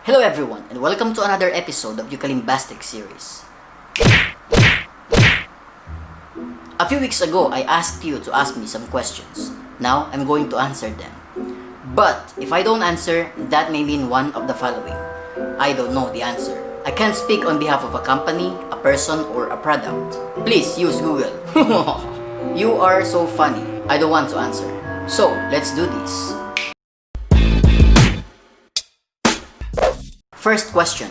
Hello everyone, and welcome to another episode of Kalimba series. A few weeks ago, I asked you to ask me some questions. Now, I'm going to answer them. But, if I don't answer, that may mean one of the following. I don't know the answer. I can't speak on behalf of a company, a person, or a product. Please use Google. You are so funny. I don't want to answer. So, let's do this. First question.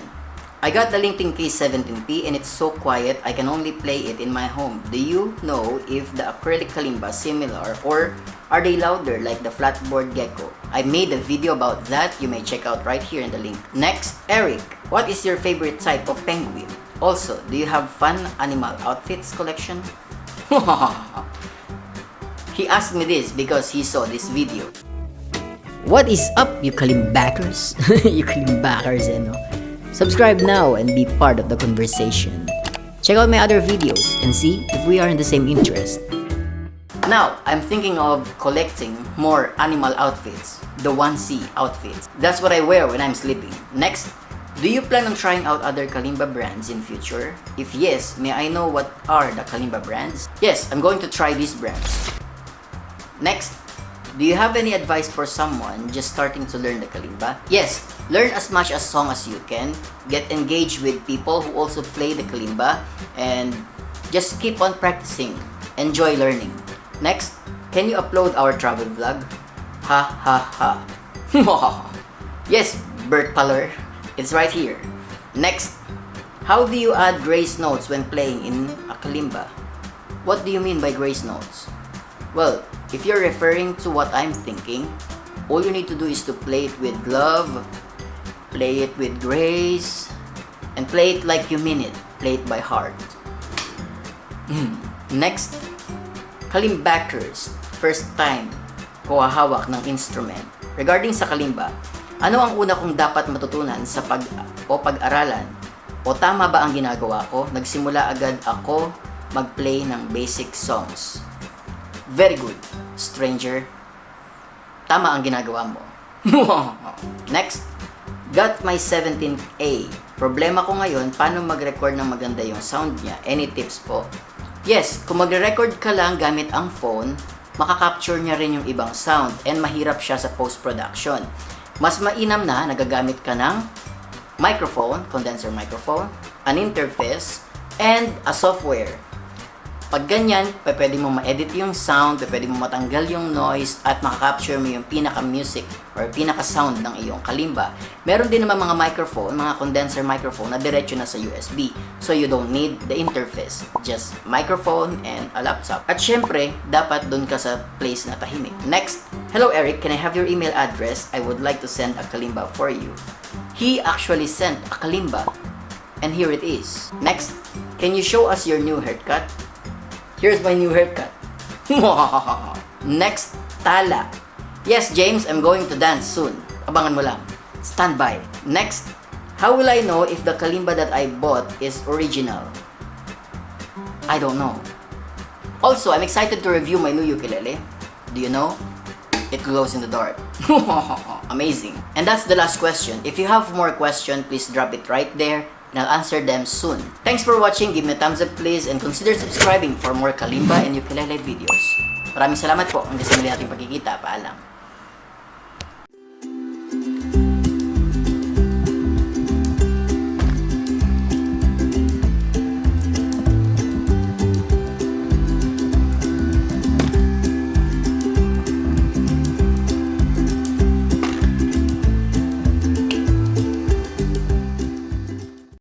I got the LinkedIn K17P and it's so quiet I can only play it in my home. Do you know if the acrylic kalimba similar or are they louder like the flatboard gecko? I made a video about that you may check out right here in the link. Next, Eric, what is your favorite type of penguin? Also, do you have fun animal outfits collection? He asked me this because he saw this video. What is up, you kalimbakers? You kalimbakers, no? Subscribe now and be part of the conversation. Check out my other videos and see if we are in the same interest. Now, I'm thinking of collecting more animal outfits, the 1C outfits. That's what I wear when I'm sleeping. Next, do you plan on trying out other kalimba brands in future? If yes, may I know what are the kalimba brands? Yes, I'm going to try these brands. Next, do you have any advice for someone just starting to learn the kalimba? Yes, learn as much as song as you can. Get engaged with people who also play the kalimba and just keep on practicing. Enjoy learning. Next, can you upload our travel vlog? Ha ha ha. Yes, Bert Paler. It's right here. Next, how do you add grace notes when playing in a kalimba? What do you mean by grace notes? Well, if you're referring to what I'm thinking, all you need to do is to play it with love, play it with grace, and play it like you mean it. Play it by heart. Next, kalimbakers, first time ko hawak ng instrument. Regarding sa kalimba, ano ang una kong dapat matutunan sa pag-aralan? O tama ba ang ginagawa ko? Nagsimula agad ako mag-play ng basic songs. Very good, stranger. Tama ang ginagawa mo. Next, got my 17A. Problema ko ngayon, paano mag-record ng maganda yung sound niya? Any tips po? Yes, kung magre-record ka lang gamit ang phone, makaka-capture niya rin yung ibang sound and mahirap siya sa post-production. Mas mainam na nagagamit ka ng microphone, condenser microphone, an interface, and a software. Pag ganyan, pwede mo ma-edit yung sound, pwede mo matanggal yung noise, at makaka-capture mo yung pinaka-music or pinaka-sound ng iyong kalimba. Meron din naman mga microphone, mga condenser microphone na diretso na sa USB. So you don't need the interface, just microphone and a laptop. At syempre, dapat dun ka sa place na tahimik. Next, hello Eric, can I have your email address? I would like to send a kalimba for you. He actually sent a kalimba, and here it is. Next, can you show us your new haircut? Here's my new haircut. Next, Tala. Yes, James, I'm going to dance soon. Abangan mo lang. Stand by. Next, how will I know if the kalimba that I bought is original? I don't know. Also, I'm excited to review my new ukulele. Do you know? It glows in the dark. Amazing. And that's the last question. If you have more questions, please drop it right there and I'll answer them soon. Thanks for watching. Give me a thumbs up please and consider subscribing for more kalimba and ukulele videos. Maraming salamat po. Hanggang sa muli nating pagkikita. Paalam.